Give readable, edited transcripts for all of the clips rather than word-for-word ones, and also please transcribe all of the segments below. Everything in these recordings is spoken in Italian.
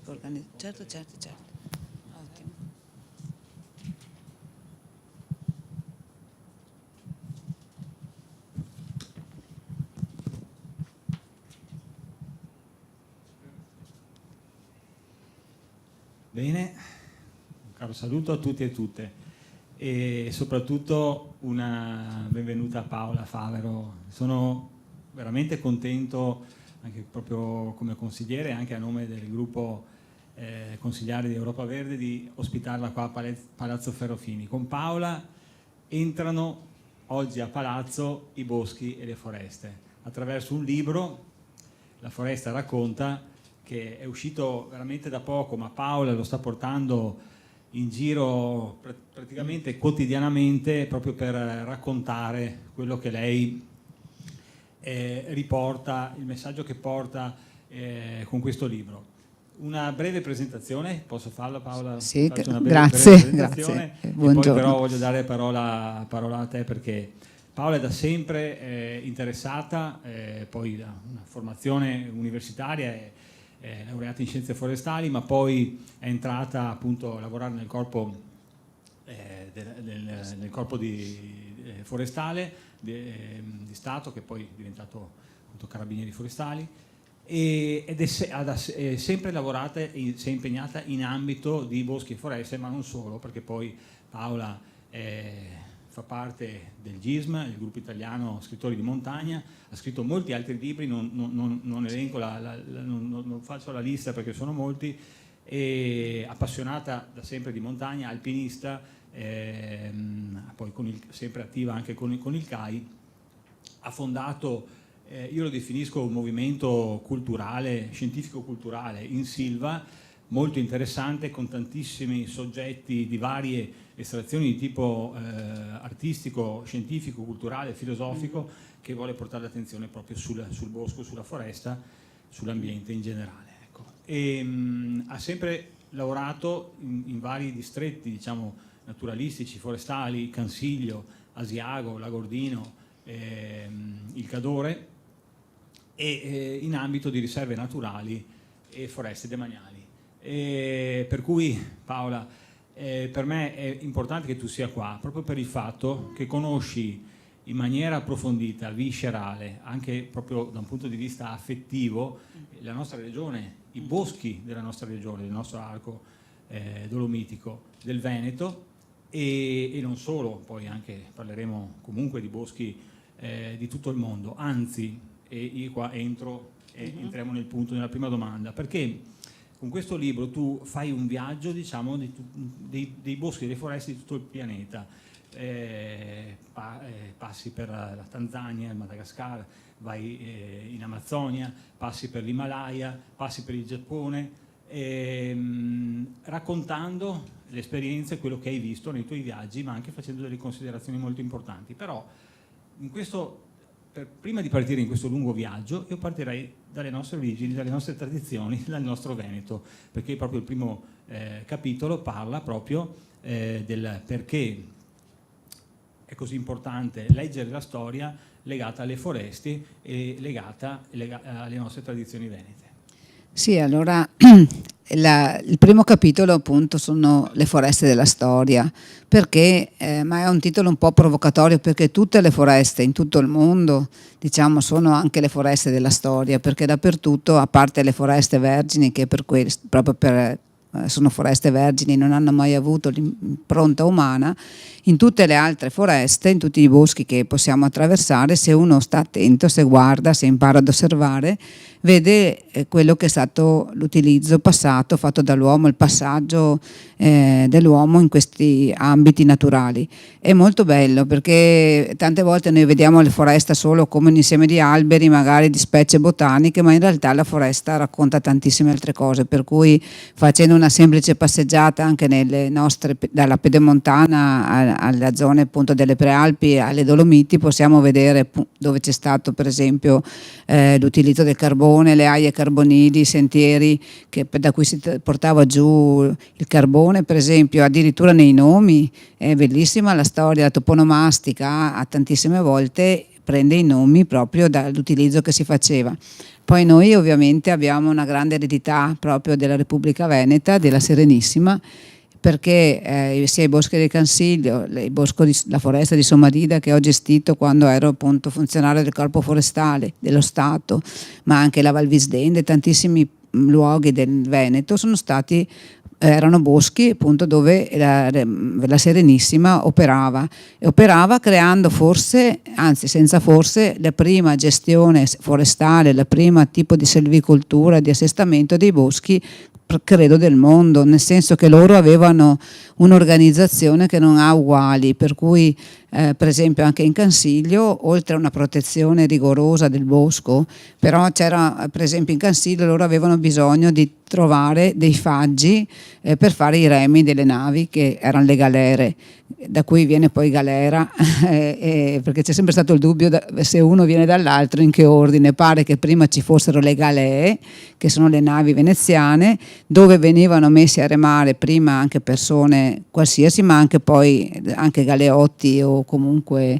Certo, certo. Ottimo. Bene, un caro saluto a tutti e tutte e soprattutto una benvenuta a Paola Favero. Sono veramente contento, anche proprio come consigliere, anche a nome del gruppo consigliare di Europa Verde, di ospitarla qua a Palazzo Ferrofini. Con Paola entrano oggi a Palazzo i boschi e le foreste attraverso un libro, La foresta racconta, che è uscito veramente da poco, ma Paola lo sta portando in giro praticamente quotidianamente proprio per raccontare quello che lei riporta, il messaggio che porta con questo libro. Una breve presentazione, posso farla Paola? Sì, Faccio una grazie, breve presentazione grazie. E Buongiorno. poi però voglio dare parola a te, perché Paola è da sempre interessata, poi da una formazione universitaria, è laureata in scienze forestali, ma poi è entrata appunto a lavorare nel corpo forestale di Stato, che poi è diventato appunto Carabinieri Forestali, ed è sempre lavorata e si è impegnata in ambito di boschi e foreste, ma non solo, perché poi Paola fa parte del GISM, il gruppo italiano scrittori di montagna, ha scritto molti altri libri, non elenco, non faccio la lista perché sono molti, e appassionata da sempre di montagna, alpinista, poi sempre attiva anche con il CAI, ha fondato, io lo definisco un movimento culturale, scientifico-culturale in Silva, molto interessante, con tantissimi soggetti di varie estrazioni di tipo artistico, scientifico, culturale, filosofico, che vuole portare l'attenzione proprio sul bosco, sulla foresta, sull'ambiente in generale. Ecco. Ha sempre lavorato in vari distretti, diciamo, naturalistici, forestali, Cansiglio, Asiago, Lagordino, il Cadore, e in ambito di riserve naturali e foreste demaniali. Per cui Paola, per me è importante che tu sia qua, proprio per il fatto che conosci in maniera approfondita, viscerale, anche proprio da un punto di vista affettivo, la nostra regione, i boschi della nostra regione, del nostro arco dolomitico del Veneto, e non solo, poi anche parleremo comunque di boschi di tutto il mondo, anzi, e io qua entriamo nel punto, nella prima domanda, perché con questo libro tu fai un viaggio, diciamo, dei boschi e delle foreste di tutto il pianeta, passi per la Tanzania, il Madagascar, vai in Amazzonia, passi per l'Himalaya, passi per il Giappone, raccontando le esperienze, quello che hai visto nei tuoi viaggi, ma anche facendo delle considerazioni molto importanti. Però prima di partire in questo lungo viaggio, io partirei dalle nostre origini, dalle nostre tradizioni, dal nostro Veneto, perché proprio il primo capitolo parla proprio del perché è così importante leggere la storia legata alle foreste e legata alle nostre tradizioni venete. Sì, allora il primo capitolo appunto sono le foreste della storia, perché, ma è un titolo un po' provocatorio, perché tutte le foreste in tutto il mondo, diciamo, sono anche le foreste della storia, perché dappertutto, a parte le foreste vergini, che sono foreste vergini, non hanno mai avuto l'impronta umana, in tutte le altre foreste, in tutti i boschi che possiamo attraversare, se uno sta attento, se guarda, se impara ad osservare, vede quello che è stato l'utilizzo passato fatto dall'uomo, il passaggio dell'uomo in questi ambiti naturali. È molto bello, perché tante volte noi vediamo la foresta solo come un insieme di alberi, magari di specie botaniche, ma in realtà la foresta racconta tantissime altre cose, per cui facendo una semplice passeggiata anche nelle nostre, dalla Pedemontana alla zona appunto delle Prealpi alle Dolomiti, possiamo vedere dove c'è stato per esempio l'utilizzo del carbone, le aie carbonili, i sentieri da cui si portava giù il carbone, per esempio, addirittura nei nomi. È bellissima la storia, la toponomastica ha tantissime volte prende i nomi proprio dall'utilizzo che si faceva. Poi noi ovviamente abbiamo una grande eredità proprio della Repubblica Veneta, della Serenissima, perché sia i boschi del Cansiglio, la foresta di Sommarida che ho gestito quando ero appunto funzionario del Corpo Forestale dello Stato, ma anche la Val Visdente, tantissimi luoghi del Veneto erano boschi appunto dove la Serenissima operava creando forse, anzi senza forse, la prima gestione forestale, la prima tipo di selvicoltura, di assestamento dei boschi credo del mondo, nel senso che loro avevano un'organizzazione che non ha uguali, per cui per esempio anche in Cansiglio, oltre a una protezione rigorosa del bosco, però c'era, per esempio in Cansiglio loro avevano bisogno di trovare dei faggi per fare i remi delle navi che erano le galere, da cui viene poi galera, perché c'è sempre stato il dubbio se uno viene dall'altro in che ordine. Pare che prima ci fossero le galee, che sono le navi veneziane, dove venivano messi a remare prima anche persone qualsiasi, ma anche poi anche galeotti o comunque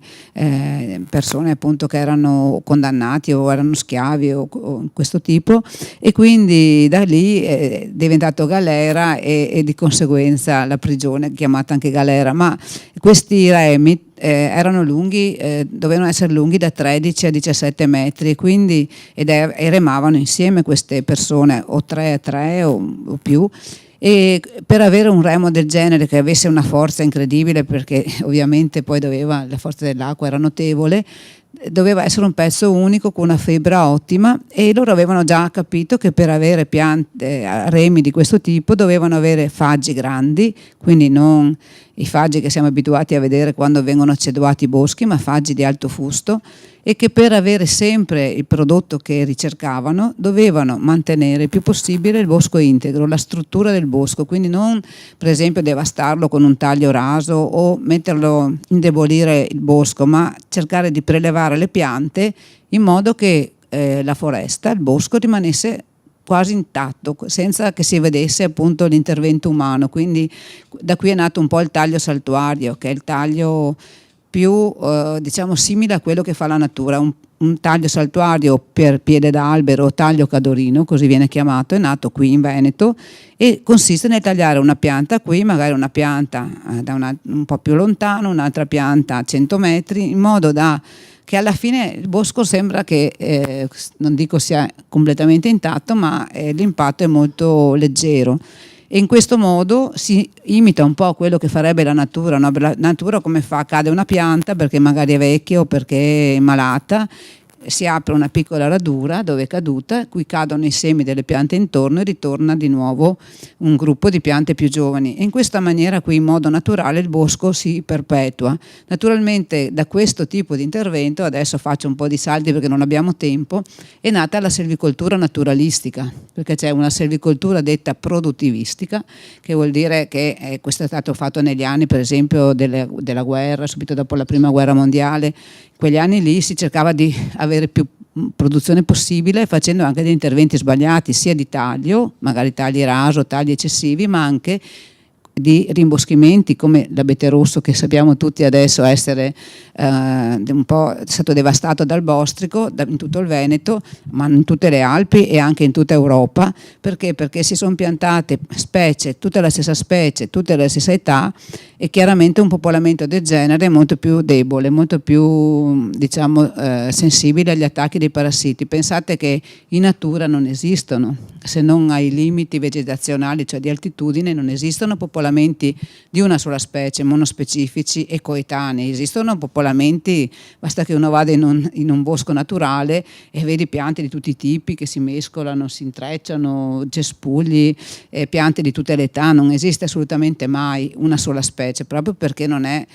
persone appunto che erano condannati o erano schiavi o questo tipo, e quindi da lì è diventato galera e di conseguenza la prigione chiamata anche galera. Ma questi remi erano lunghi, dovevano essere lunghi da 13 a 17 metri, quindi e remavano insieme queste persone, o 3 a 3 o più, e per avere un remo del genere che avesse una forza incredibile, perché ovviamente poi la forza dell'acqua era notevole, doveva essere un pezzo unico con una fibra ottima, e loro avevano già capito che per avere remi di questo tipo dovevano avere faggi grandi, quindi non i faggi che siamo abituati a vedere quando vengono acceduati i boschi, ma faggi di alto fusto, e che per avere sempre il prodotto che ricercavano dovevano mantenere il più possibile il bosco integro, la struttura del bosco, quindi non per esempio devastarlo con un taglio raso o indebolire il bosco, ma cercare di prelevare le piante in modo che la foresta, il bosco rimanesse quasi intatto, senza che si vedesse appunto l'intervento umano. Quindi da qui è nato un po' il taglio saltuario, che è il taglio più diciamo simile a quello che fa la natura. Un taglio saltuario per piede d'albero, taglio cadorino, così viene chiamato, è nato qui in Veneto, e consiste nel tagliare una pianta qui, magari una pianta un po' più lontano, un'altra pianta a 100 metri, in modo da che alla fine il bosco sembra che non dico sia completamente intatto, ma l'impatto è molto leggero. E in questo modo si imita un po' quello che farebbe la natura. La natura come fa? Cade una pianta perché magari è vecchia o perché è malata, si apre una piccola radura dove è caduta, qui cadono i semi delle piante intorno e ritorna di nuovo un gruppo di piante più giovani, e in questa maniera qui in modo naturale il bosco si perpetua. Naturalmente da questo tipo di intervento, adesso faccio un po' di salti perché non abbiamo tempo, è nata la selvicoltura naturalistica, perché c'è una selvicoltura detta produttivistica, che vuol dire che questo è stato fatto negli anni per esempio della guerra, subito dopo la prima guerra mondiale. In quegli anni lì si cercava di avere più produzione possibile, facendo anche degli interventi sbagliati, sia di taglio, magari tagli raso, tagli eccessivi, ma anche di rimboschimenti come l'abete rosso, che sappiamo tutti adesso essere un po' stato devastato dal bostrico in tutto il Veneto, ma in tutte le Alpi e anche in tutta Europa. Perché? Perché si sono piantate specie, tutte la stessa specie, tutte la stessa età, e chiaramente un popolamento del genere è molto più debole, molto più diciamo sensibile agli attacchi dei parassiti. Pensate che in natura non esistono, se non ai limiti vegetazionali, cioè di altitudine, non esistono popolamenti di una sola specie, monospecifici e coetanei. Esistono popolamenti, basta che uno vada in un bosco naturale e vedi piante di tutti i tipi che si mescolano, si intrecciano, cespugli, piante di tutte le età. Non esiste assolutamente mai una sola specie, proprio perché non è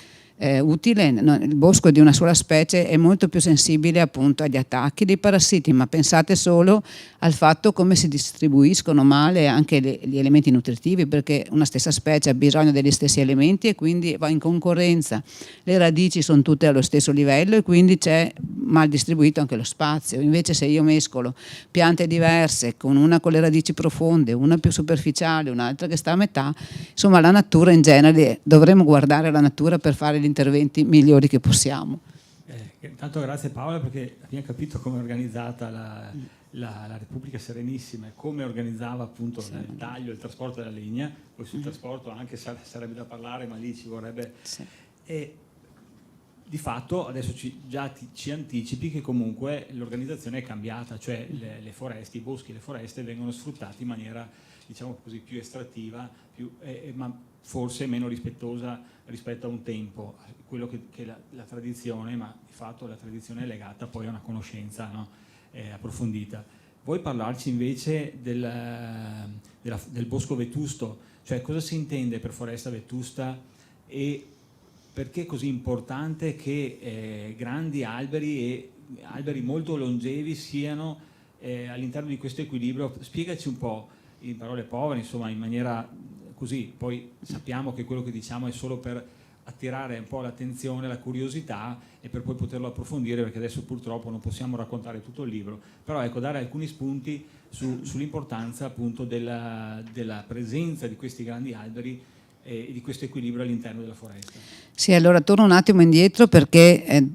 utile. Il bosco di una sola specie è molto più sensibile appunto agli attacchi dei parassiti, ma pensate solo al fatto come si distribuiscono male anche gli elementi nutritivi, perché una stessa specie ha bisogno degli stessi elementi e quindi va in concorrenza. Le radici sono tutte allo stesso livello e quindi c'è mal distribuito anche lo spazio. Invece se io mescolo piante diverse, con una con le radici profonde, una più superficiale, un'altra che sta a metà, insomma la natura in genere, dovremmo guardare la natura per fare gli interventi migliori che possiamo. Intanto grazie Paola, perché abbiamo capito come è organizzata la Repubblica Serenissima e come organizzava appunto il taglio, il trasporto della legna. Poi sul trasporto anche sarebbe da parlare, ma lì ci vorrebbe... E di fatto adesso ci anticipi che comunque l'organizzazione è cambiata, cioè le foreste, i boschi e le foreste vengono sfruttati in maniera, diciamo così, più estrattiva, ma forse meno rispettosa rispetto a un tempo, quello che la tradizione, ma di fatto la tradizione è legata poi a una conoscenza, no? Approfondita. Vuoi parlarci invece del bosco vetusto, cioè cosa si intende per foresta vetusta e perché è così importante che grandi alberi e alberi molto longevi siano all'interno di questo equilibrio? Spiegaci un po' in parole povere, insomma, in maniera così, poi sappiamo che quello che diciamo è solo per attirare un po' l'attenzione, la curiosità e per poi poterlo approfondire, perché adesso purtroppo non possiamo raccontare tutto il libro, però ecco, dare alcuni spunti sull'importanza appunto della presenza di questi grandi alberi e di questo equilibrio all'interno della foresta. Sì, allora torno un attimo indietro perché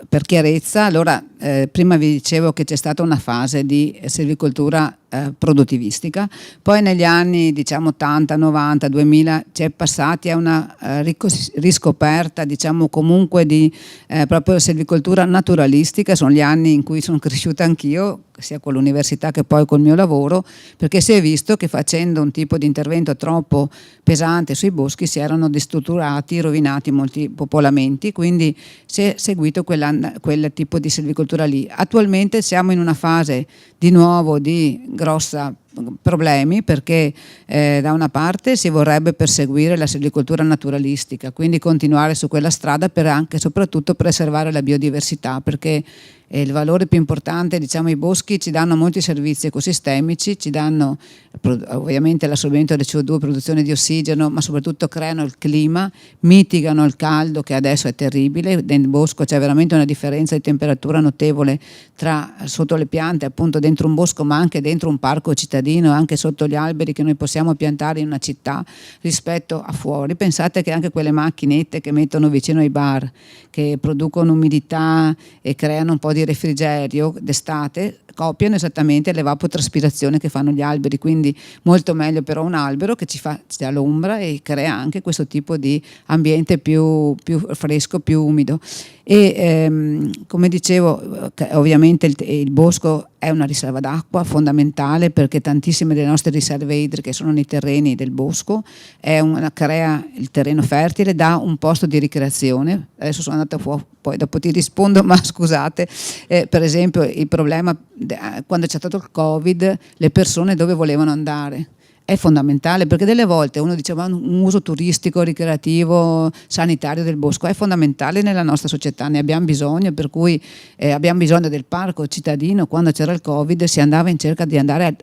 per chiarezza, allora prima vi dicevo che c'è stata una fase di silvicoltura produttivistica, poi negli anni diciamo 80, 90, 2000 si è passati a una riscoperta diciamo comunque di proprio silvicoltura naturalistica. Sono gli anni in cui sono cresciuta anch'io, sia con l'università che poi col mio lavoro, perché si è visto che facendo un tipo di intervento troppo pesante sui boschi si erano destrutturati, rovinati molti popolamenti, quindi si è seguito quel tipo di silvicoltura lì. Attualmente siamo in una fase di nuovo di grossi problemi perché da una parte si vorrebbe perseguire la silvicoltura naturalistica, quindi continuare su quella strada per anche e soprattutto preservare la biodiversità, perché il valore più importante, diciamo, i boschi ci danno molti servizi ecosistemici, ci danno ovviamente l'assorbimento del CO2, produzione di ossigeno, ma soprattutto creano il clima, mitigano il caldo che adesso è terribile. Nel bosco c'è veramente una differenza di temperatura notevole tra sotto le piante, appunto dentro un bosco, ma anche dentro un parco cittadino, anche sotto gli alberi che noi possiamo piantare in una città rispetto a fuori. Pensate che anche quelle macchinette che mettono vicino ai bar, che producono umidità e creano un po' di refrigerio d'estate, copiano esattamente l'evapotraspirazione che fanno gli alberi, quindi molto meglio però un albero che ci dà l'ombra e crea anche questo tipo di ambiente più fresco, più umido. E come dicevo, ovviamente il bosco è una riserva d'acqua fondamentale, perché tantissime delle nostre riserve idriche sono nei terreni del bosco, crea il terreno fertile, dà un posto di ricreazione. Adesso sono andata fuori, poi dopo ti rispondo, ma scusate, per esempio il problema quando c'è stato il Covid, le persone dove volevano andare? È fondamentale, perché delle volte uno diceva un uso turistico, ricreativo, sanitario del bosco è fondamentale nella nostra società, ne abbiamo bisogno, per cui abbiamo bisogno del parco cittadino. Quando c'era il Covid si andava in cerca di andare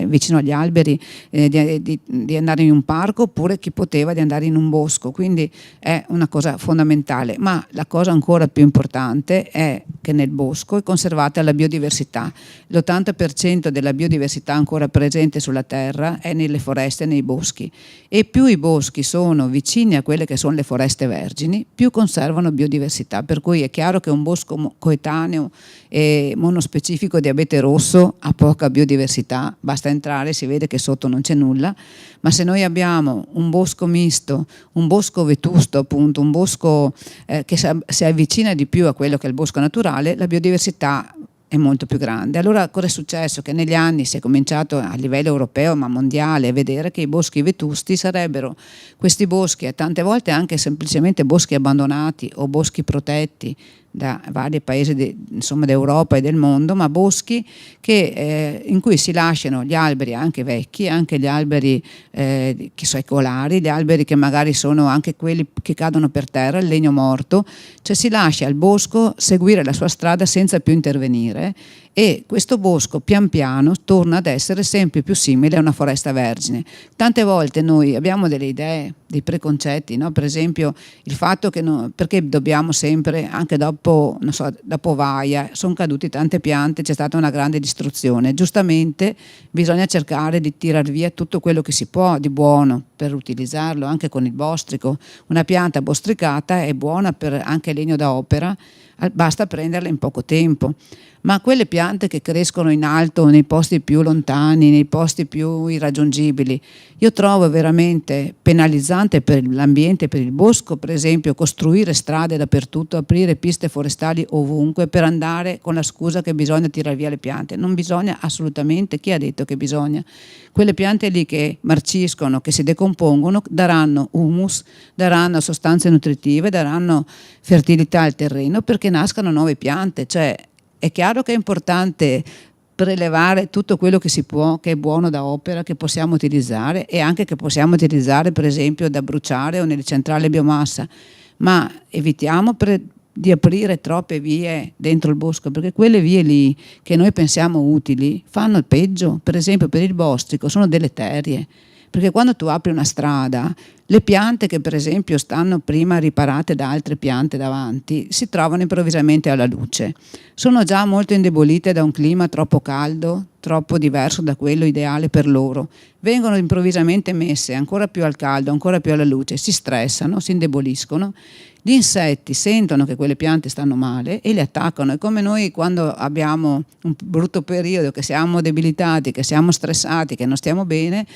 vicino agli alberi, di andare in un parco, oppure chi poteva di andare in un bosco, quindi è una cosa fondamentale. Ma la cosa ancora più importante è che nel bosco è conservata la biodiversità. L'80% della biodiversità ancora presente sulla terra è nelle foreste e nei boschi, e più i boschi sono vicini a quelle che sono le foreste vergini, più conservano biodiversità. Per cui è chiaro che un bosco coetaneo e monospecifico di abete rosso ha poca biodiversità, basta entrare, si vede che sotto non c'è nulla. Ma se noi abbiamo un bosco misto, un bosco vetusto, appunto, un bosco che si avvicina di più a quello che è il bosco naturale, la biodiversità è molto più grande. Allora cosa è successo? Che negli anni si è cominciato a livello europeo ma mondiale a vedere che i boschi vetusti sarebbero questi boschi, e tante volte anche semplicemente boschi abbandonati o boschi protetti da vari paesi insomma d'Europa e del mondo, ma boschi in cui si lasciano gli alberi anche vecchi, anche gli alberi secolari, gli alberi che magari sono anche quelli che cadono per terra, il legno morto, cioè si lascia il bosco seguire la sua strada senza più intervenire, e questo bosco pian piano torna ad essere sempre più simile a una foresta vergine. Tante volte noi abbiamo delle idee dei preconcetti, no? Per esempio il fatto che perché dobbiamo sempre, anche dopo, non so, dopo Vaia, sono cadute tante piante, c'è stata una grande distruzione. Giustamente bisogna cercare di tirar via tutto quello che si può di buono per utilizzarlo, anche con il bostrico. Una pianta bostricata è buona per anche legno da opera, basta prenderla in poco tempo. Ma quelle piante che crescono in alto, nei posti più lontani, nei posti più irraggiungibili, io trovo veramente penalizzante per l'ambiente, per il bosco, per esempio, costruire strade dappertutto, aprire piste forestali ovunque per andare con la scusa che bisogna tirare via le piante. Non bisogna assolutamente, chi ha detto che bisogna? Quelle piante lì che marciscono, che si decompongono, daranno humus, daranno sostanze nutritive, daranno fertilità al terreno perché nascano nuove piante, cioè è chiaro che è importante prelevare tutto quello che si può, che è buono da opera, che possiamo utilizzare e anche che possiamo utilizzare per esempio da bruciare o nelle centrali biomassa, ma evitiamo di aprire troppe vie dentro il bosco, perché quelle vie lì che noi pensiamo utili fanno il peggio. Per esempio per il bostrico sono deleterie, perché quando tu apri una strada, le piante che per esempio stanno prima riparate da altre piante davanti si trovano improvvisamente alla luce. Sono già molto indebolite da un clima troppo caldo, troppo diverso da quello ideale per loro. Vengono improvvisamente messe ancora più al caldo, ancora più alla luce, si stressano, si indeboliscono. Gli insetti sentono che quelle piante stanno male e le attaccano. È come noi quando abbiamo un brutto periodo, che siamo debilitati, che siamo stressati, che non stiamo bene,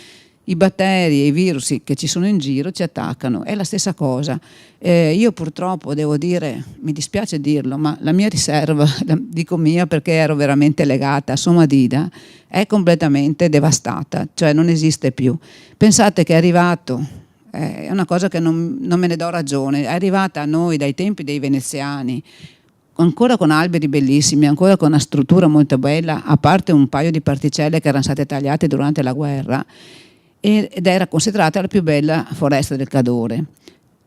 i batteri e i virus che ci sono in giro ci attaccano, è la stessa cosa. Io purtroppo devo dire, mi dispiace dirlo, ma la mia riserva, dico mia perché ero veramente legata a Somadida, è completamente devastata, cioè non esiste più. Pensate che è arrivato, è una cosa che non me ne do ragione, è arrivata a noi dai tempi dei veneziani, ancora con alberi bellissimi, ancora con una struttura molto bella, a parte un paio di particelle che erano state tagliate durante la guerra, ed era considerata la più bella foresta del Cadore.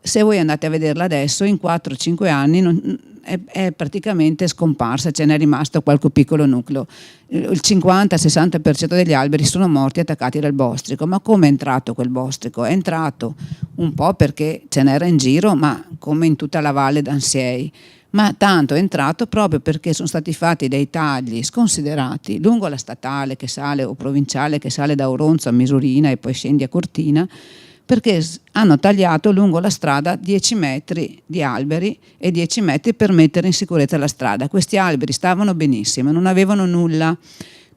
Se voi andate a vederla adesso, in 4-5 anni è praticamente scomparsa, ce n'è rimasto qualche piccolo nucleo. Il 50-60% degli alberi sono morti attaccati dal bostrico. Ma come è entrato quel bostrico? È entrato un po' perché ce n'era in giro, ma come in tutta la valle d'Ansiei. Ma tanto è entrato proprio perché sono stati fatti dei tagli sconsiderati lungo la statale che sale o provinciale che sale da Auronzo a Misurina e poi scendi a Cortina, perché hanno tagliato lungo la strada 10 metri di alberi e 10 metri per mettere in sicurezza la strada. Questi alberi stavano benissimo, non avevano nulla.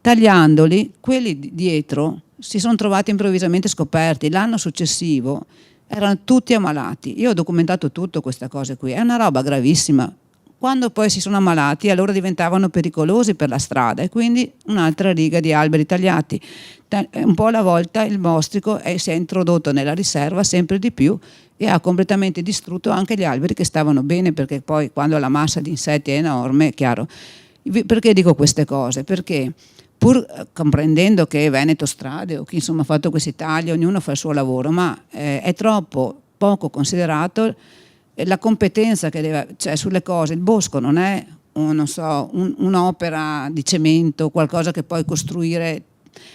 Tagliandoli, quelli dietro si sono trovati improvvisamente scoperti. L'anno successivo erano tutti ammalati. Io ho documentato tutto questa cosa qui, è una roba gravissima. Quando poi si sono ammalati, allora diventavano pericolosi per la strada e quindi un'altra riga di alberi tagliati. Un po' alla volta il bostrico si è introdotto nella riserva sempre di più e ha completamente distrutto anche gli alberi che stavano bene, perché poi quando la massa di insetti è enorme, è chiaro. Perché dico queste cose? Perché pur comprendendo che Veneto Strade o chi insomma ha fatto questi tagli, ognuno fa il suo lavoro, ma è troppo poco considerato la competenza che cioè sulle cose. Il bosco non è un'opera di cemento, qualcosa che puoi costruire,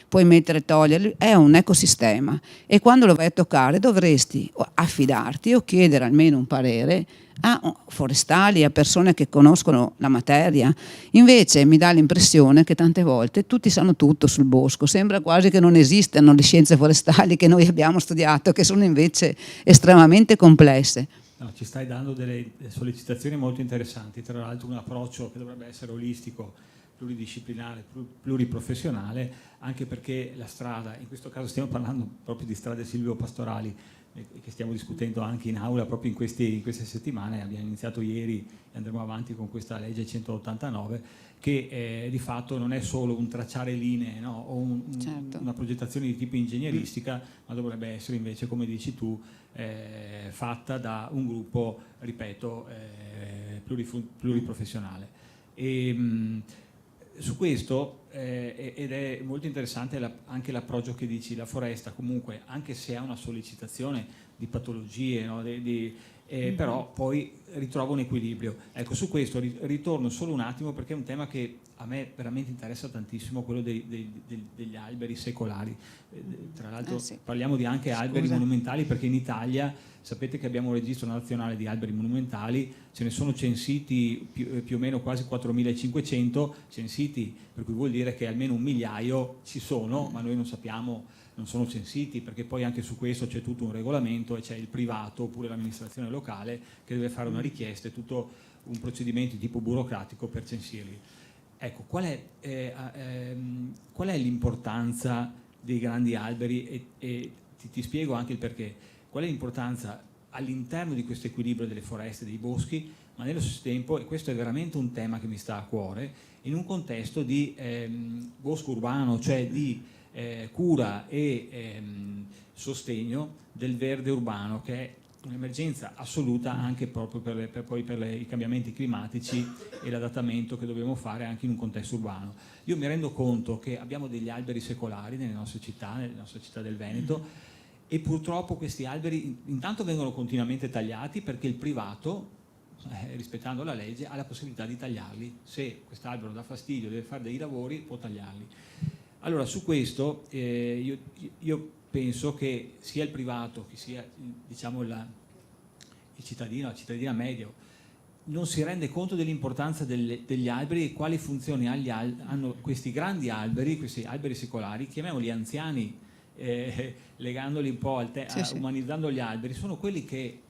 puoi mettere e togliere, è un ecosistema e quando lo vai a toccare dovresti affidarti o chiedere almeno un parere a forestali, a persone che conoscono la materia. Invece mi dà l'impressione che tante volte tutti sanno tutto sul bosco, sembra quasi che non esistano le scienze forestali che noi abbiamo studiato, che sono invece estremamente complesse. No, ci stai dando delle sollecitazioni molto interessanti, tra l'altro un approccio che dovrebbe essere olistico, pluridisciplinare, pluriprofessionale, anche perché la strada, in questo caso stiamo parlando proprio di strade silvopastorali, che stiamo discutendo anche in aula proprio in queste settimane, abbiamo iniziato ieri e andremo avanti con questa legge 189, che di fatto non è solo un tracciare linee, no? O certo, una progettazione di tipo ingegneristica, ma dovrebbe essere invece, come dici tu, fatta da un gruppo, ripeto, pluriprofessionale. Su questo ed è molto interessante anche l'approccio che dici, la foresta comunque, anche se ha una sollecitazione di patologie, no? però poi ritrovo un equilibrio. Ecco, su questo ritorno solo un attimo, perché è un tema che a me veramente interessa tantissimo, quello degli alberi secolari. Tra l'altro sì. parliamo di anche alberi monumentali, perché in Italia sapete che abbiamo un registro nazionale di alberi monumentali, ce ne sono censiti più o meno quasi 4.500 censiti, per cui vuol dire che almeno 1.000.000 ci sono, ma noi non sappiamo, non sono censiti, perché poi anche su questo c'è tutto un regolamento e c'è il privato oppure l'amministrazione locale che deve fare una richiesta, è tutto un procedimento di tipo burocratico per censirli. Ecco, qual è l'importanza dei grandi alberi e ti spiego anche il perché. Qual è l'importanza all'interno di questo equilibrio delle foreste, dei boschi, ma nello stesso tempo, e questo è veramente un tema che mi sta a cuore, in un contesto di bosco urbano, cioè di cura e sostegno del verde urbano, che è un'emergenza assoluta anche proprio per i cambiamenti climatici e l'adattamento che dobbiamo fare anche in un contesto urbano. Io mi rendo conto che abbiamo degli alberi secolari nelle nostre città del Veneto, e purtroppo questi alberi intanto vengono continuamente tagliati, perché il privato, rispettando la legge, ha la possibilità di tagliarli. Se quest'albero dà fastidio, deve fare dei lavori, può tagliarli. Allora, su questo io penso che sia il privato che sia, diciamo, il cittadino, la cittadina medio, non si rende conto dell'importanza degli alberi e quali funzioni hanno questi grandi alberi, questi alberi secolari, chiamiamoli anziani, legandoli un po' umanizzando gli alberi. Sono quelli che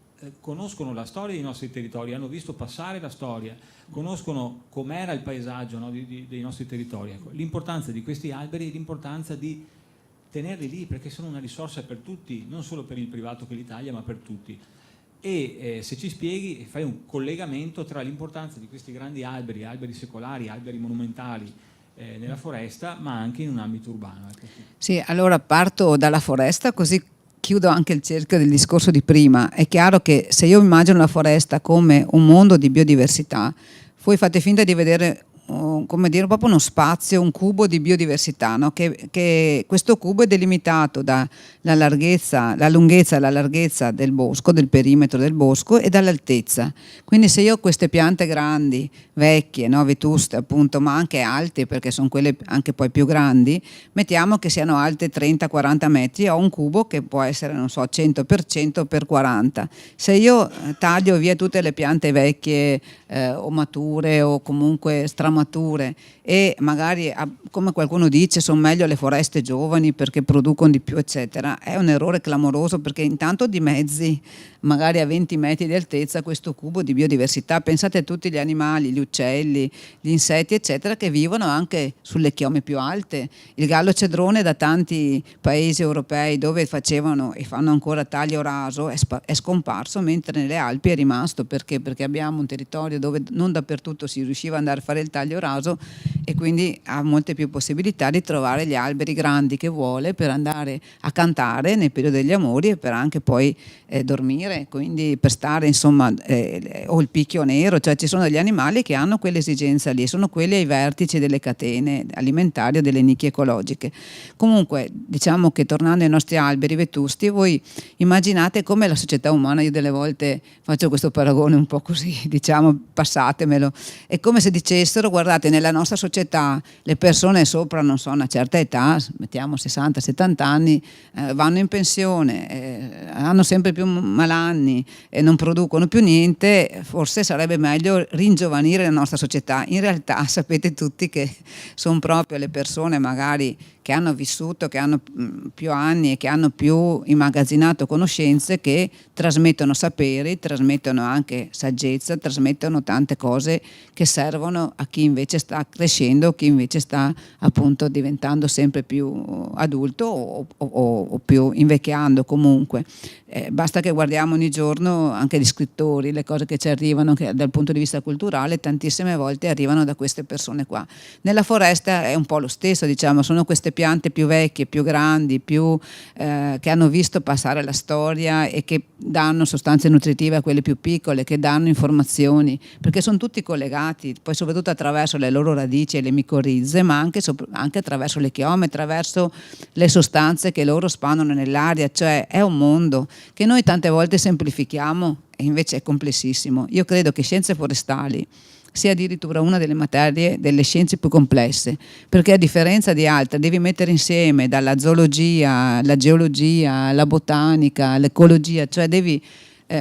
conoscono la storia dei nostri territori, hanno visto passare la storia, conoscono com'era il paesaggio, no, dei nostri territori. Ecco, l'importanza di questi alberi è l'importanza di tenerli lì, perché sono una risorsa per tutti, non solo per il privato che li taglia, ma per tutti. E se ci spieghi, fai un collegamento tra l'importanza di questi grandi alberi, alberi secolari, alberi monumentali nella foresta, ma anche in un ambito urbano. Ecco. Sì, allora parto dalla foresta, così chiudo anche il cerchio del discorso di prima. È chiaro che se io immagino la foresta come un mondo di biodiversità, voi fate finta di vedere, come dire, proprio uno spazio, un cubo di biodiversità, no? Che questo cubo è delimitato dalla lunghezza e la larghezza del bosco, del perimetro del bosco, e dall'altezza. Quindi se io ho queste piante grandi, vecchie, no? Vetuste appunto, ma anche alte, perché sono quelle anche poi più grandi, mettiamo che siano alte 30-40 metri, ho un cubo che può essere, non so, 100 per 100 per 40. Se io taglio via tutte le piante vecchie o mature o comunque stramature, e magari, come qualcuno dice, sono meglio le foreste giovani perché producono di più, eccetera, è un errore clamoroso, perché intanto dimezzi magari a 20 metri di altezza questo cubo di biodiversità. Pensate a tutti gli animali, gli uccelli, gli insetti, eccetera, che vivono anche sulle chiome più alte. Il gallo cedrone, da tanti paesi europei dove facevano e fanno ancora taglio raso, è scomparso, mentre nelle Alpi è rimasto. Perché abbiamo un territorio dove non dappertutto si riusciva ad andare a fare il taglio raso, e quindi ha molte più possibilità di trovare gli alberi grandi che vuole per andare a cantare nel periodo degli amori e per anche poi dormire, quindi per stare, insomma, o il picchio nero, cioè ci sono degli animali che hanno quell'esigenza lì, sono quelli ai vertici delle catene alimentari o delle nicchie ecologiche. Comunque, diciamo che tornando ai nostri alberi vetusti, voi immaginate come la società umana, io delle volte faccio questo paragone un po' così, diciamo, passatemelo, è come se dicessero: guardate, nella nostra società le persone sopra, non so, una certa età, mettiamo 60-70 anni, vanno in pensione, hanno sempre più malanni e non producono più niente. Forse sarebbe meglio ringiovanire la nostra società. In realtà sapete tutti che sono proprio le persone magari che hanno vissuto, che hanno più anni e che hanno più immagazzinato conoscenze, che trasmettono saperi, trasmettono anche saggezza, trasmettono tante cose che servono a chi invece sta crescendo, chi invece sta appunto diventando sempre più adulto o più invecchiando comunque. Basta che guardiamo ogni giorno anche gli scrittori, le cose che ci arrivano, che dal punto di vista culturale tantissime volte arrivano da queste persone qua. Nella foresta è un po' lo stesso, diciamo, sono queste piante più vecchie, più grandi, che hanno visto passare la storia e che danno sostanze nutritive a quelle più piccole, che danno informazioni, perché sono tutti collegati, poi soprattutto attraverso le loro radici e le micorizze, ma anche attraverso le chiome, attraverso le sostanze che loro spandono nell'aria, cioè è un mondo che noi tante volte semplifichiamo e invece è complessissimo. Io credo che scienze forestali sia addirittura una delle materie delle scienze più complesse, perché a differenza di altre devi mettere insieme dalla zoologia, la geologia, la botanica, l'ecologia, cioè devi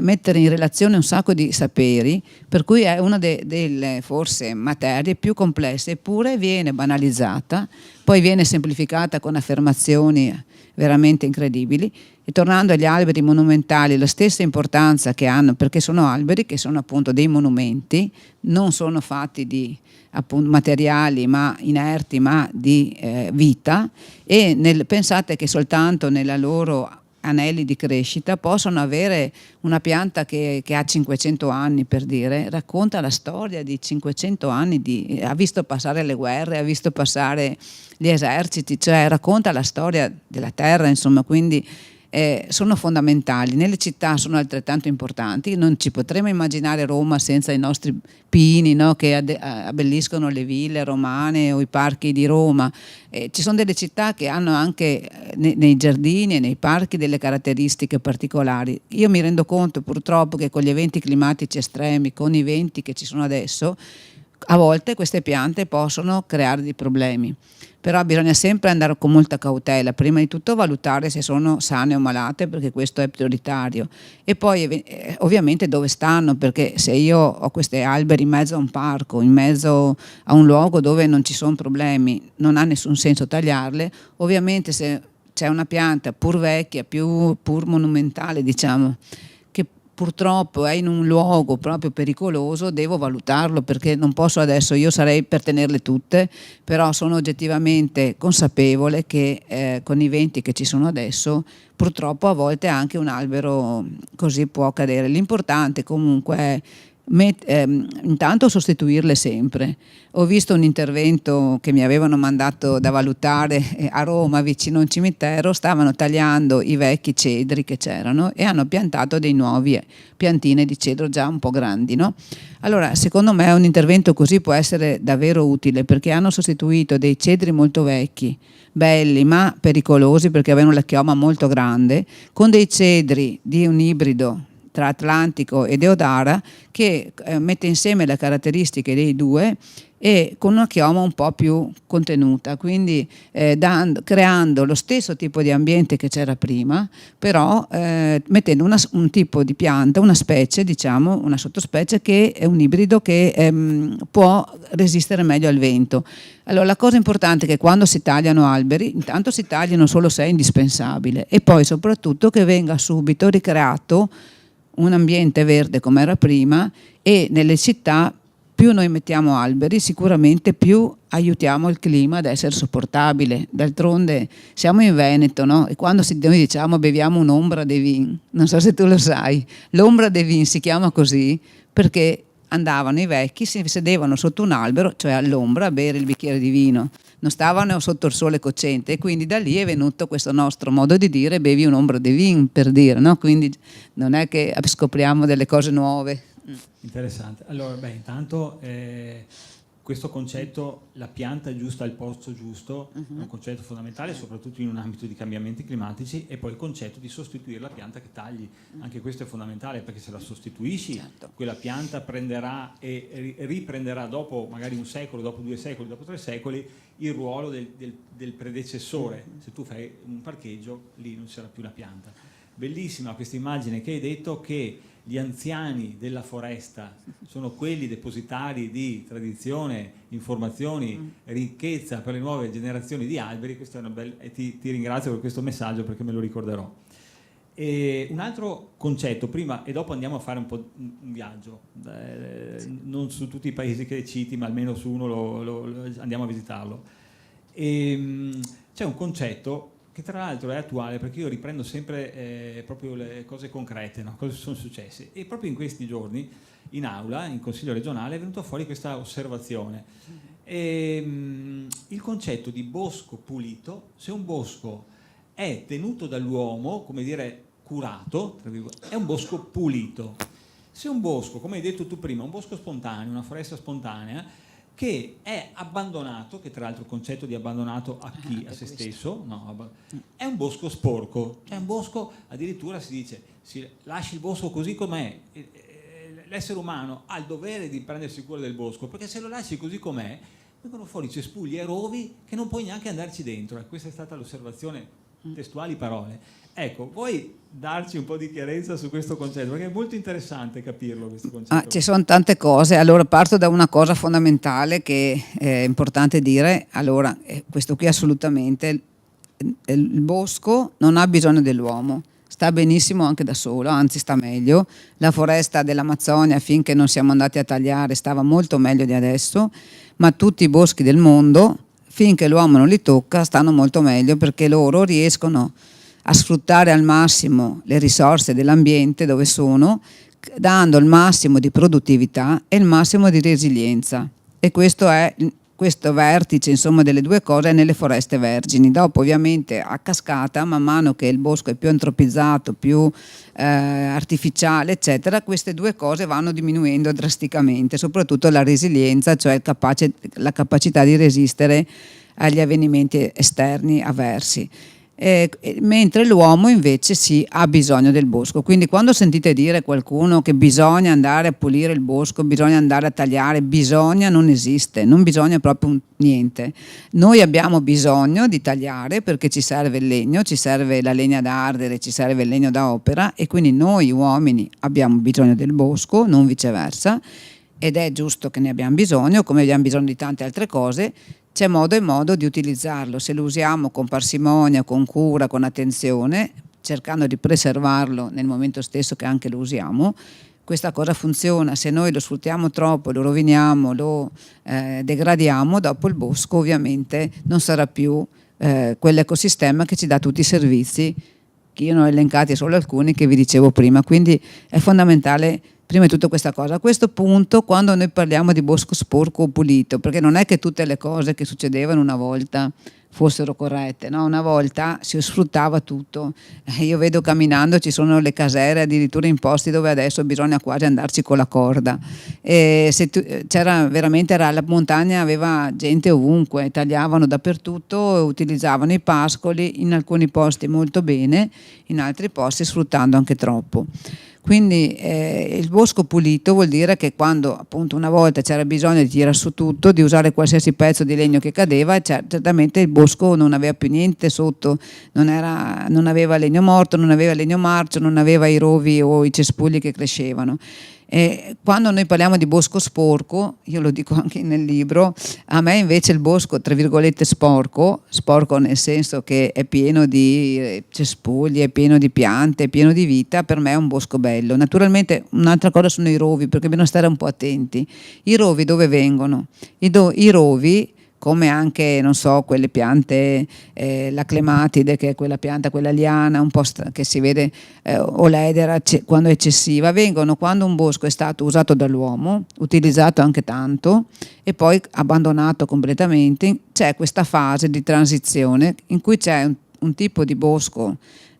mettere in relazione un sacco di saperi, per cui è una delle forse materie più complesse, eppure viene banalizzata, poi viene semplificata con affermazioni veramente incredibili. E tornando agli alberi monumentali, la stessa importanza che hanno, perché sono alberi che sono appunto dei monumenti, non sono fatti di appunto materiali ma inerti, ma di vita, e pensate che soltanto nella loro anelli di crescita possono avere una pianta che ha 500 anni, per dire, racconta la storia di 500 anni, ha visto passare le guerre, ha visto passare gli eserciti, cioè racconta la storia della terra, insomma, quindi sono fondamentali. Nelle città sono altrettanto importanti, non ci potremmo immaginare Roma senza i nostri pini, no, che abbelliscono le ville romane o i parchi di Roma. Ci sono delle città che hanno anche nei giardini e nei parchi delle caratteristiche particolari. Io mi rendo conto purtroppo che con gli eventi climatici estremi, con i venti che ci sono adesso, a volte queste piante possono creare dei problemi, però bisogna sempre andare con molta cautela, prima di tutto valutare se sono sane o malate, perché questo è prioritario, e poi ovviamente dove stanno, perché se io ho questi alberi in mezzo a un parco, in mezzo a un luogo dove non ci sono problemi, non ha nessun senso tagliarle. Ovviamente se c'è una pianta pur vecchia, pur monumentale, diciamo, che purtroppo è in un luogo proprio pericoloso, devo valutarlo, perché non posso adesso, io sarei per tenerle tutte, però sono oggettivamente consapevole che con i venti che ci sono adesso purtroppo a volte anche un albero così può cadere. L'importante comunque è intanto sostituirle sempre. Ho visto un intervento che mi avevano mandato da valutare a Roma, vicino a un cimitero, stavano tagliando i vecchi cedri che c'erano e hanno piantato dei nuovi piantine di cedro già un po' grandi, no? Allora, secondo me un intervento così può essere davvero utile, perché hanno sostituito dei cedri molto vecchi, belli ma pericolosi perché avevano la chioma molto grande, con dei cedri di un ibrido tra Atlantico e Deodara che mette insieme le caratteristiche dei due e con una chioma un po' più contenuta, quindi creando lo stesso tipo di ambiente che c'era prima, però mettendo un tipo di pianta, una specie, diciamo, una sottospecie che è un ibrido che può resistere meglio al vento. Allora la cosa importante è che quando si tagliano alberi, intanto si tagliano solo se è indispensabile, e poi soprattutto che venga subito ricreato un ambiente verde come era prima, e nelle città più noi mettiamo alberi sicuramente più aiutiamo il clima ad essere sopportabile. D'altronde siamo in Veneto, no? E quando noi diciamo beviamo un'ombra de vin, non so se tu lo sai, l'ombra de vin si chiama così perché andavano i vecchi, si sedevano sotto un albero, cioè all'ombra, a bere il bicchiere di vino, non stavano sotto il sole cocente, e quindi da lì è venuto questo nostro modo di dire bevi un'ombra de vin, per dire, no? Quindi non è che scopriamo delle cose nuove. Interessante. Allora, intanto questo concetto, la pianta giusta al posto giusto, è un concetto fondamentale, soprattutto in un ambito di cambiamenti climatici, e poi il concetto di sostituire la pianta che tagli. Anche questo è fondamentale, perché se la sostituisci, certo, quella pianta prenderà e riprenderà dopo magari un secolo, dopo 2 secoli, dopo 3 secoli, il ruolo del predecessore. Se tu fai un parcheggio, lì non ci sarà più la pianta. Bellissima questa immagine che hai detto, che gli anziani della foresta sono quelli depositari di tradizione, informazioni, ricchezza per le nuove generazioni di alberi. Questo è e ti ringrazio per questo messaggio, perché me lo ricorderò. E un altro concetto, prima e dopo andiamo a fare un po' un viaggio, non su tutti i paesi che citi, ma almeno su uno andiamo a visitarlo. C'è un concetto che tra l'altro è attuale, perché io riprendo sempre proprio le cose concrete, no? Cosa sono successe, e proprio in questi giorni in aula, in Consiglio regionale, è venuta fuori questa osservazione. Il concetto di bosco pulito, se un bosco è tenuto dall'uomo, come dire curato, è un bosco pulito. Se un bosco, come hai detto tu prima, un bosco spontaneo, una foresta spontanea, che è abbandonato, che tra l'altro il concetto di abbandonato a chi? A se stesso, no, è un bosco sporco, è un bosco, addirittura si dice, si lasci il bosco così com'è. L'essere umano ha il dovere di prendersi cura del bosco, perché se lo lasci così com'è, vengono fuori cespugli e rovi che non puoi neanche andarci dentro. Questa è stata l'osservazione, testuali parole. Ecco, vuoi darci un po' di chiarezza su questo concetto? Perché è molto interessante capirlo, questo concetto. Ci sono tante cose. Allora parto da una cosa fondamentale che è importante dire. Allora, questo qui assolutamente, il bosco non ha bisogno dell'uomo, sta benissimo anche da solo, anzi sta meglio. La foresta dell'Amazzonia, finché non siamo andati a tagliare, stava molto meglio di adesso, ma tutti i boschi del mondo, finché l'uomo non li tocca, stanno molto meglio, perché loro riescono a sfruttare al massimo le risorse dell'ambiente dove sono, dando il massimo di produttività e il massimo di resilienza. E questo vertice, insomma, delle due cose è nelle foreste vergini. Dopo ovviamente a cascata, man mano che il bosco è più antropizzato, più artificiale eccetera, queste due cose vanno diminuendo drasticamente, soprattutto la resilienza, cioè la capacità di resistere agli avvenimenti esterni avversi. Mentre l'uomo invece sì, ha bisogno del bosco. Quindi quando sentite dire qualcuno che bisogna andare a pulire il bosco, bisogna andare a tagliare, non esiste, non bisogna proprio niente. Noi abbiamo bisogno di tagliare perché ci serve il legno, ci serve la legna da ardere, ci serve il legno da opera, e quindi noi uomini abbiamo bisogno del bosco, non viceversa, ed è giusto che ne abbiamo bisogno, come abbiamo bisogno di tante altre cose. C'è modo e modo di utilizzarlo, se lo usiamo con parsimonia, con cura, con attenzione, cercando di preservarlo nel momento stesso che anche lo usiamo, questa cosa funziona. Se noi lo sfruttiamo troppo, lo roviniamo, lo degradiamo, dopo il bosco ovviamente non sarà più quell'ecosistema che ci dà tutti i servizi, che io ne ho elencati solo alcuni che vi dicevo prima. Quindi è fondamentale prima di tutto questa cosa. A questo punto, quando noi parliamo di bosco sporco o pulito, perché non è che tutte le cose che succedevano una volta fossero corrette, no? Una volta si sfruttava tutto. Io vedo camminando ci sono le casere addirittura in posti dove adesso bisogna quasi andarci con la corda. La montagna aveva gente ovunque, tagliavano dappertutto, utilizzavano i pascoli, in alcuni posti molto bene, in altri posti sfruttando anche troppo. Quindi il bosco pulito vuol dire che quando appunto una volta c'era bisogno di tirare su tutto, di usare qualsiasi pezzo di legno che cadeva, certamente il bosco non aveva più niente sotto, non aveva legno morto, non aveva legno marcio, non aveva i rovi o i cespugli che crescevano. E quando noi parliamo di bosco sporco, io lo dico anche nel libro, a me invece il bosco tra virgolette sporco nel senso che è pieno di cespugli, è pieno di piante, è pieno di vita, per me è un bosco bello. Naturalmente un'altra cosa sono i rovi, perché bisogna stare un po' attenti. I rovi dove vengono? I rovi, come anche, non so, quelle piante, la clematide, che è quella pianta, quella liana, un po' che si vede, o l'edera quando è eccessiva, vengono quando un bosco è stato usato dall'uomo, utilizzato anche tanto, e poi abbandonato completamente. C'è questa fase di transizione in cui c'è un tipo di bosco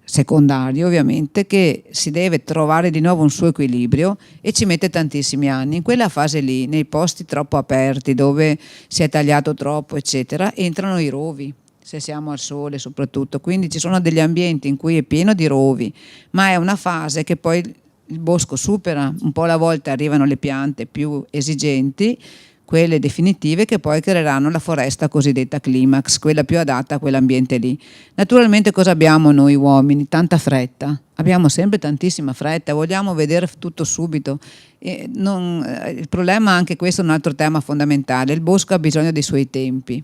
secondario ovviamente che si deve trovare di nuovo un suo equilibrio, e ci mette tantissimi anni. In quella fase lì, nei posti troppo aperti dove si è tagliato troppo eccetera, entrano i rovi, se siamo al sole soprattutto, quindi ci sono degli ambienti in cui è pieno di rovi, ma è una fase che poi il bosco supera, un po' alla volta arrivano le piante più esigenti, quelle definitive, che poi creeranno la foresta cosiddetta climax, quella più adatta a quell'ambiente lì. Naturalmente cosa abbiamo noi uomini? Tanta fretta, abbiamo sempre tantissima fretta, vogliamo vedere tutto subito. Il problema, anche questo è un altro tema fondamentale, il bosco ha bisogno dei suoi tempi.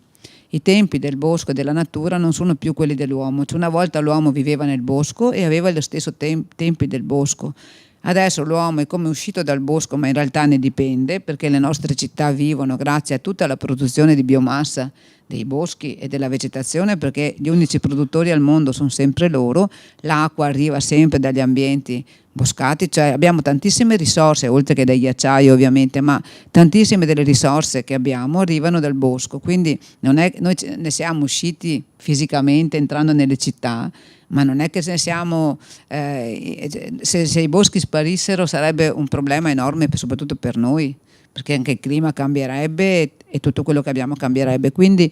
I tempi del bosco e della natura non sono più quelli dell'uomo, cioè una volta l'uomo viveva nel bosco e aveva lo stesso tempi del bosco. Adesso l'uomo è come uscito dal bosco, ma in realtà ne dipende, perché le nostre città vivono grazie a tutta la produzione di biomassa dei boschi e della vegetazione, perché gli unici produttori al mondo sono sempre loro, l'acqua arriva sempre dagli ambienti boscati, cioè abbiamo tantissime risorse, oltre che dai ghiacciai ovviamente, ma tantissime delle risorse che abbiamo arrivano dal bosco, quindi non è, noi ne siamo usciti fisicamente entrando nelle città, ma non è che se siamo, se i boschi sparissero sarebbe un problema enorme soprattutto per noi, perché anche il clima cambierebbe e tutto quello che abbiamo cambierebbe, quindi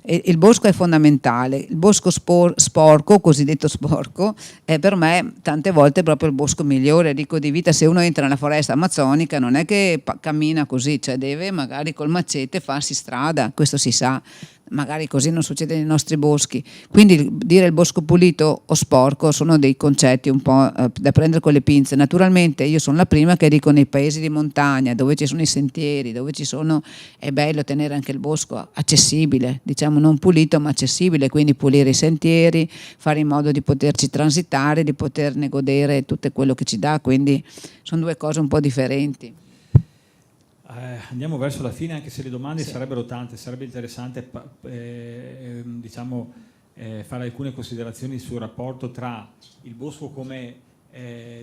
il bosco è fondamentale. Il bosco sporco, cosiddetto sporco, è per me tante volte proprio il bosco migliore, ricco di vita. Se uno entra nella foresta amazzonica non è che cammina così, cioè deve magari col macete farsi strada, questo si sa, magari così non succede nei nostri boschi, quindi dire il bosco pulito o sporco sono dei concetti un po' da prendere con le pinze. Naturalmente io sono la prima che dico nei paesi di montagna dove ci sono i sentieri, dove ci sono, è bello tenere anche il bosco accessibile, diciamo non pulito ma accessibile, quindi pulire i sentieri, fare in modo di poterci transitare, di poterne godere tutto quello che ci dà, quindi sono due cose un po' differenti. Andiamo verso la fine, anche se le domande sarebbero tante, sarebbe interessante diciamo, fare alcune considerazioni sul rapporto tra il bosco come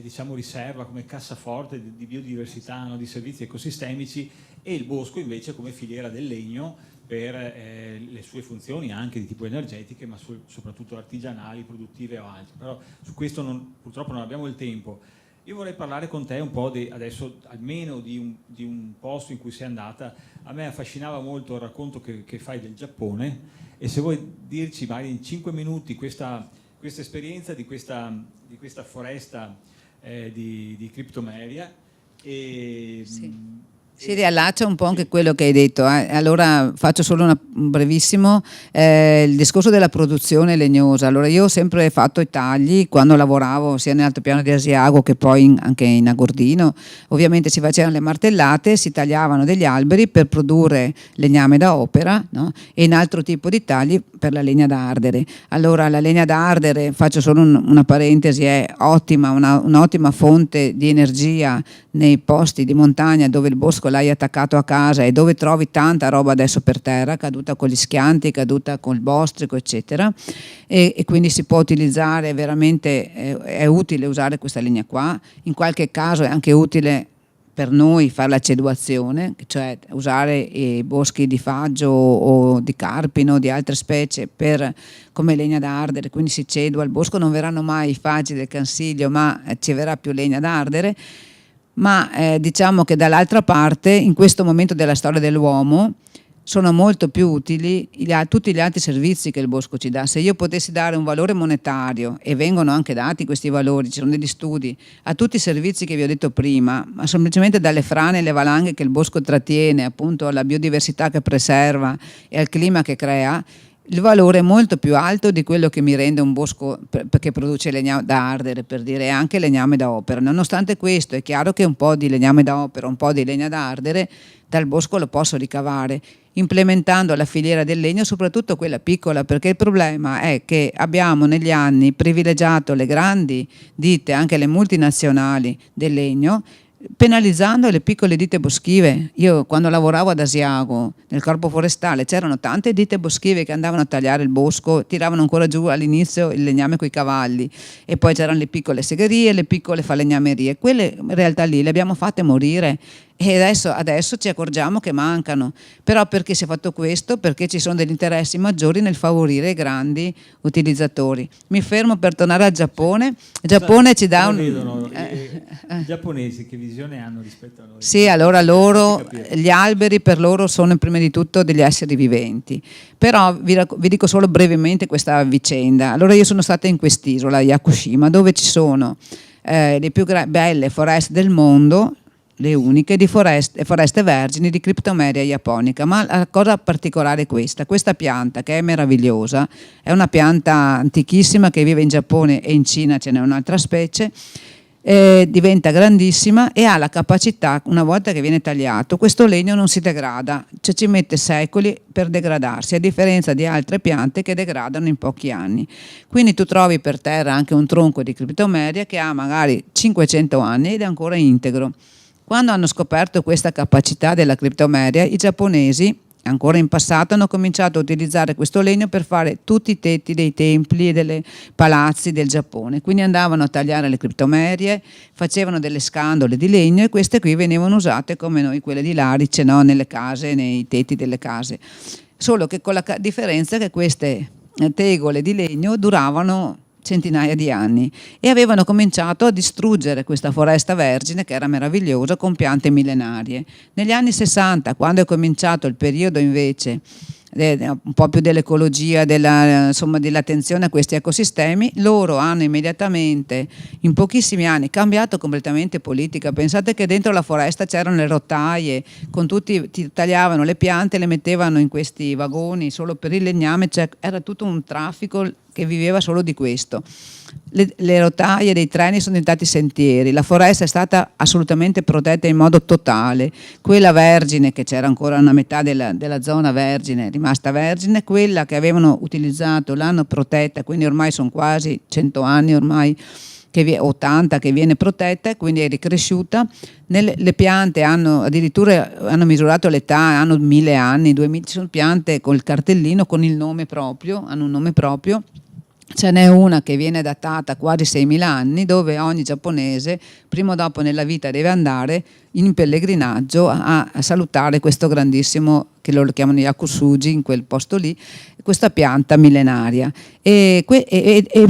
diciamo, riserva, come cassaforte di biodiversità, no, di servizi ecosistemici, e il bosco invece come filiera del legno per le sue funzioni anche di tipo energetiche, ma soprattutto artigianali, produttive o altre. Però su questo purtroppo non abbiamo il tempo. Io vorrei parlare con te un po' adesso almeno di un posto in cui sei andata. A me affascinava molto il racconto che fai del Giappone, e se vuoi dirci magari in 5 minuti questa esperienza di questa foresta di Cryptomeria. Si riallaccia un po' anche quello che hai detto, allora faccio solo un brevissimo, il discorso della produzione legnosa. Allora io ho sempre fatto i tagli quando lavoravo sia nell'altopiano di Asiago che poi anche in Agordino, ovviamente si facevano le martellate, si tagliavano degli alberi per produrre legname da opera, no? E in altro tipo di tagli per la legna da ardere. Allora la legna da ardere, faccio solo una parentesi, è ottima, un'ottima fonte di energia nei posti di montagna dove il bosco l'hai attaccato a casa e dove trovi tanta roba adesso per terra, caduta con gli schianti, caduta col bostrico eccetera, e quindi si può utilizzare veramente, è utile usare questa legna qua. In qualche caso è anche utile per noi fare l'aceduazione, cioè usare i boschi di faggio o di carpino o di altre specie come legna da ardere, quindi si cedua il bosco, non verranno mai i faggi del Cansiglio, ma ci verrà più legna da ardere. Ma diciamo che dall'altra parte, in questo momento della storia dell'uomo, sono molto più utili tutti gli altri servizi che il bosco ci dà. Se io potessi dare un valore monetario, e vengono anche dati questi valori, ci sono degli studi, a tutti i servizi che vi ho detto prima, ma semplicemente dalle frane e le valanghe che il bosco trattiene, appunto alla biodiversità che preserva e al clima che crea, il valore è molto più alto di quello che mi rende un bosco che produce legname da ardere, per dire, e anche legname da opera. Nonostante questo è chiaro che un po' di legname da opera, un po' di legna da ardere dal bosco lo posso ricavare, implementando la filiera del legno, soprattutto quella piccola, perché il problema è che abbiamo negli anni privilegiato le grandi ditte, anche le multinazionali del legno, penalizzando le piccole ditte boschive. Io quando lavoravo ad Asiago nel corpo forestale c'erano tante ditte boschive che andavano a tagliare il bosco, tiravano ancora giù all'inizio il legname coi cavalli, e poi c'erano le piccole segherie, le piccole falegnamerie, quelle in realtà lì le abbiamo fatte morire, e adesso ci accorgiamo che mancano. Però perché si è fatto questo? Perché ci sono degli interessi maggiori nel favorire i grandi utilizzatori. Mi fermo per tornare al Giappone. Il Giappone ci dà i giapponesi che visione hanno rispetto a noi? Sì, allora gli alberi per loro sono prima di tutto degli esseri viventi. Però vi dico solo brevemente questa vicenda. Allora io sono stata in quest'isola, Yakushima, dove ci sono le più belle foreste del mondo, le uniche di foreste vergini di Cryptomeria japonica. Ma la cosa particolare è questa pianta, che è meravigliosa, è una pianta antichissima che vive in Giappone, e in Cina ce n'è un'altra specie, diventa grandissima e ha la capacità, una volta che viene tagliato, questo legno non si degrada, cioè ci mette secoli per degradarsi, a differenza di altre piante che degradano in pochi anni. Quindi tu trovi per terra anche un tronco di Cryptomeria che ha magari 500 anni ed è ancora integro. Quando hanno scoperto questa capacità della Cryptomeria, i giapponesi ancora in passato hanno cominciato a utilizzare questo legno per fare tutti i tetti dei templi e dei palazzi del Giappone. Quindi andavano a tagliare le criptomerie, facevano delle scandole di legno e queste qui venivano usate come noi quelle di Larice, no? Nelle case, nei tetti delle case. Solo che con la differenza che queste tegole di legno duravano centinaia di anni e avevano cominciato a distruggere questa foresta vergine che era meravigliosa con piante millenarie. Negli anni 60, quando è cominciato il periodo invece un po' più dell'ecologia, dell'attenzione a questi ecosistemi, loro hanno immediatamente, in pochissimi anni, cambiato completamente politica. Pensate che dentro la foresta c'erano le rotaie, con tutti, tagliavano le piante e le mettevano in questi vagoni solo per il legname, cioè era tutto un traffico che viveva solo di questo. Le rotaie dei treni sono diventati sentieri, la foresta è stata assolutamente protetta in modo totale, quella vergine, che c'era ancora una metà della zona vergine, rimasta vergine, quella che avevano utilizzato l'hanno protetta, quindi ormai sono quasi 100 anni ormai, 80 che viene protetta e quindi è ricresciuta. Le piante hanno misurato l'età, hanno 1000 anni, 2000, ci sono piante con il cartellino, con il nome proprio, hanno un nome proprio. Ce n'è una che viene datata quasi 6.000 anni, dove ogni giapponese prima o dopo nella vita deve andare in pellegrinaggio a salutare questo grandissimo, che loro chiamano Yakusuji, in quel posto lì, questa pianta millenaria. E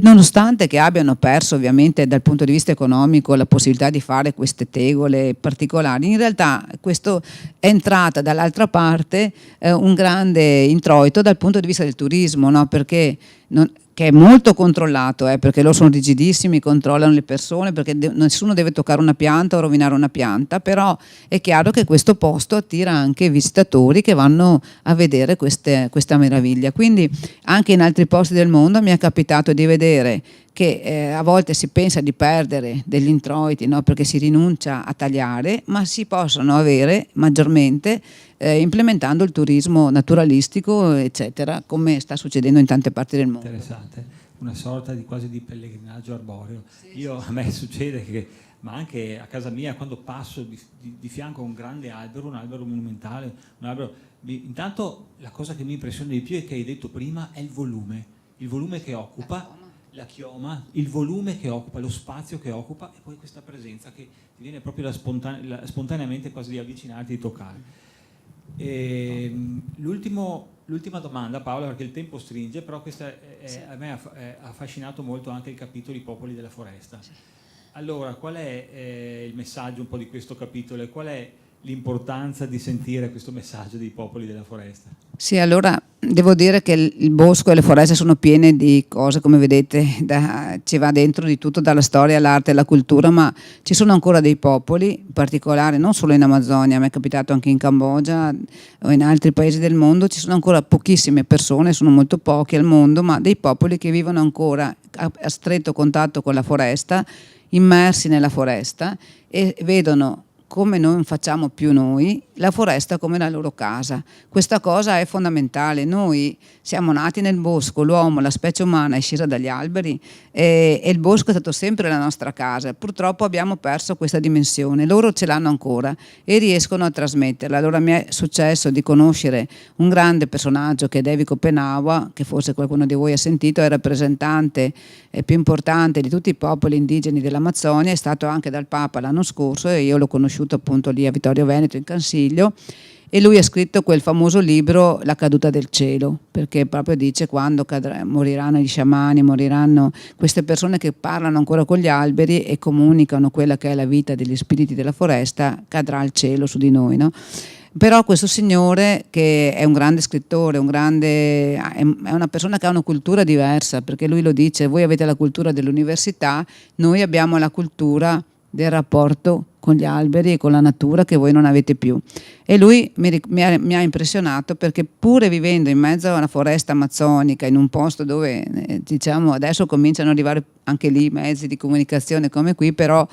nonostante che abbiano perso ovviamente dal punto di vista economico la possibilità di fare queste tegole particolari, in realtà questo è entrata dall'altra parte un grande introito dal punto di vista del turismo, no? Perché che è molto controllato, perché loro sono rigidissimi, controllano le persone, perché nessuno deve toccare una pianta o rovinare una pianta, però è chiaro che questo posto attira anche visitatori che vanno a vedere questa meraviglia. Quindi anche in altri posti del mondo mi è capitato di vedere che a volte si pensa di perdere degli introiti, no? Perché si rinuncia a tagliare, ma si possono avere maggiormente implementando il turismo naturalistico, eccetera, come sta succedendo in tante parti del mondo. Interessante, una sorta di quasi di pellegrinaggio arboreo. A me succede che, ma anche a casa mia, quando passo di fianco a un grande albero, un albero monumentale, intanto la cosa che mi impressiona di più è che hai detto prima è il volume che occupa, la chioma, il volume che occupa, lo spazio che occupa e poi questa presenza che ti viene proprio spontaneamente quasi di avvicinarti, di toccare. L'ultima domanda, Paola, perché il tempo stringe, però a me ha affascinato molto anche il capitolo I popoli della foresta. Allora, qual è il messaggio un po' di questo capitolo e qual è l'importanza di sentire questo messaggio dei popoli della foresta? Sì, allora devo dire che il bosco e le foreste sono piene di cose, come vedete, ci va dentro di tutto, dalla storia all'arte alla cultura, ma ci sono ancora dei popoli, in particolare non solo in Amazzonia, mi è capitato anche in Cambogia o in altri paesi del mondo, ci sono ancora pochissime persone, sono molto pochi al mondo, ma dei popoli che vivono ancora a stretto contatto con la foresta, immersi nella foresta e vedono, come non facciamo più noi, la foresta come la loro casa. Questa cosa è fondamentale. Noi siamo nati nel bosco, l'uomo, la specie umana è scesa dagli alberi e il bosco è stato sempre la nostra casa. Purtroppo abbiamo perso questa dimensione, loro ce l'hanno ancora e riescono a trasmetterla. Allora mi è successo di conoscere un grande personaggio che è David Kopenawa, che forse qualcuno di voi ha sentito, è rappresentante più importante di tutti i popoli indigeni dell'Amazzonia, è stato anche dal Papa l'anno scorso e io l'ho conosciuto appunto lì a Vittorio Veneto in Consiglio, e lui ha scritto quel famoso libro La caduta del cielo, perché proprio dice quando moriranno gli sciamani, moriranno queste persone che parlano ancora con gli alberi e comunicano quella che è la vita degli spiriti della foresta, cadrà il cielo su di noi, no? Però questo signore, che è un grande scrittore, è una persona che ha una cultura diversa, perché lui lo dice: voi avete la cultura dell'università, noi abbiamo la cultura del rapporto con gli alberi e con la natura che voi non avete più. E lui mi ha impressionato, perché pure vivendo in mezzo a una foresta amazzonica, in un posto dove diciamo adesso cominciano ad arrivare anche lì mezzi di comunicazione come qui, però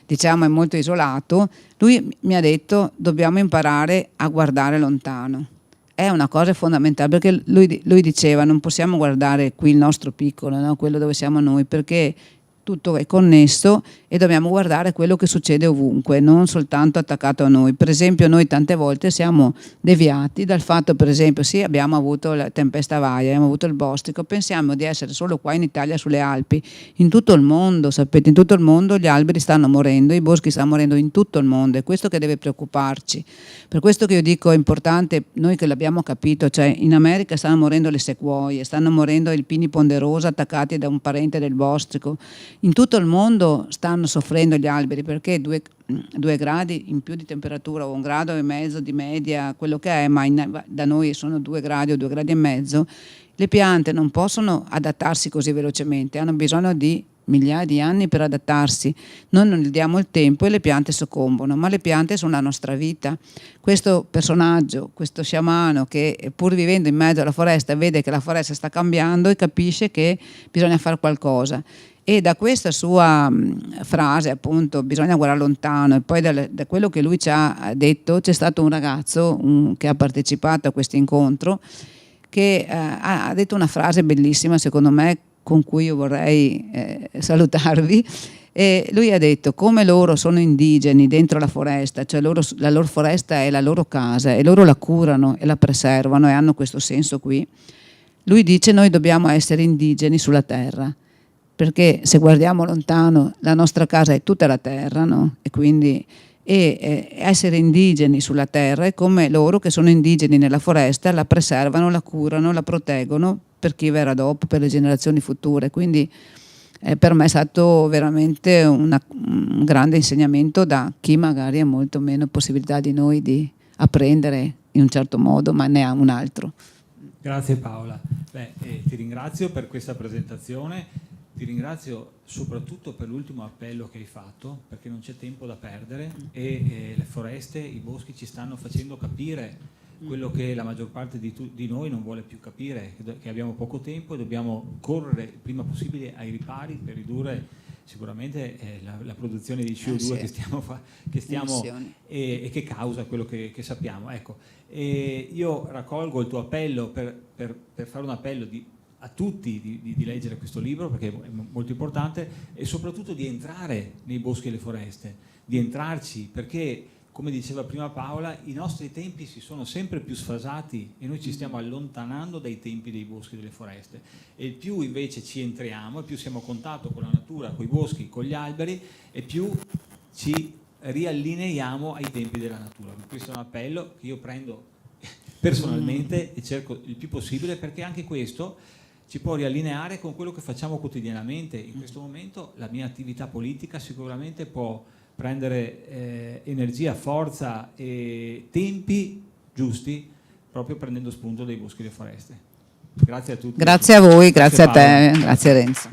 diciamo è molto isolato, lui mi ha detto: dobbiamo imparare a guardare lontano. È una cosa fondamentale, perché lui diceva: non possiamo guardare qui il nostro piccolo, no? Quello dove siamo noi, perché tutto è connesso e dobbiamo guardare quello che succede ovunque, non soltanto attaccato a noi. Per esempio noi tante volte siamo deviati dal fatto, per esempio, sì, abbiamo avuto la tempesta Vaia, abbiamo avuto il bostrico, pensiamo di essere solo qua in Italia sulle Alpi. In tutto il mondo, sapete, in tutto il mondo gli alberi stanno morendo, i boschi stanno morendo in tutto il mondo, è questo che deve preoccuparci. Per questo che io dico è importante, noi che l'abbiamo capito, cioè in America stanno morendo le sequoie, stanno morendo i pini ponderosa attaccati da un parente del bostrico, in tutto il mondo stanno soffrendo gli alberi perché 2 gradi in più di temperatura o 1,5 gradi di media, quello che è, ma da noi sono 2 gradi o 2 gradi e mezzo, le piante non possono adattarsi così velocemente, hanno bisogno di migliaia di anni per adattarsi. Noi non gli diamo il tempo e le piante soccombono, ma le piante sono la nostra vita. Questo personaggio, questo sciamano che pur vivendo in mezzo alla foresta vede che la foresta sta cambiando e capisce che bisogna fare qualcosa. E da questa sua frase, appunto, bisogna guardare lontano, e poi da quello che lui ci ha detto, c'è stato un ragazzo che ha partecipato a questo incontro che ha detto una frase bellissima, secondo me, con cui io vorrei salutarvi. E lui ha detto: come loro sono indigeni dentro la foresta, cioè la loro foresta è la loro casa e loro la curano e la preservano e hanno questo senso qui. Lui dice: noi dobbiamo essere indigeni sulla terra, perché se guardiamo lontano la nostra casa è tutta la terra, no? E quindi essere indigeni sulla terra è come loro che sono indigeni nella foresta, la preservano, la curano, la proteggono per chi verrà dopo, per le generazioni future. Quindi per me è stato veramente un grande insegnamento da chi magari ha molto meno possibilità di noi di apprendere in un certo modo, ma ne ha un altro. Grazie Paola. Ti ringrazio per questa presentazione. Ti ringrazio soprattutto per l'ultimo appello che hai fatto, perché non c'è tempo da perdere e le foreste, i boschi ci stanno facendo capire quello che la maggior parte di noi non vuole più capire, che abbiamo poco tempo e dobbiamo correre il prima possibile ai ripari per ridurre sicuramente la produzione di CO2 che stiamo e che causa quello che sappiamo. Ecco, io raccolgo il tuo appello per fare un appello a tutti di leggere questo libro, perché è molto importante, e soprattutto di entrare nei boschi e le foreste, di entrarci, perché come diceva prima Paola, i nostri tempi si sono sempre più sfasati e noi ci stiamo allontanando dai tempi dei boschi e delle foreste, e più invece ci entriamo e più siamo a contatto con la natura, con i boschi, con gli alberi, e più ci riallineiamo ai tempi della natura. Questo è un appello che io prendo personalmente e cerco il più possibile, perché anche questo ci può riallineare con quello che facciamo quotidianamente. In questo momento la mia attività politica sicuramente può prendere energia, forza e tempi giusti proprio prendendo spunto dai boschi e le foreste. Grazie a tutti. Grazie a voi, grazie a te, grazie Renzo.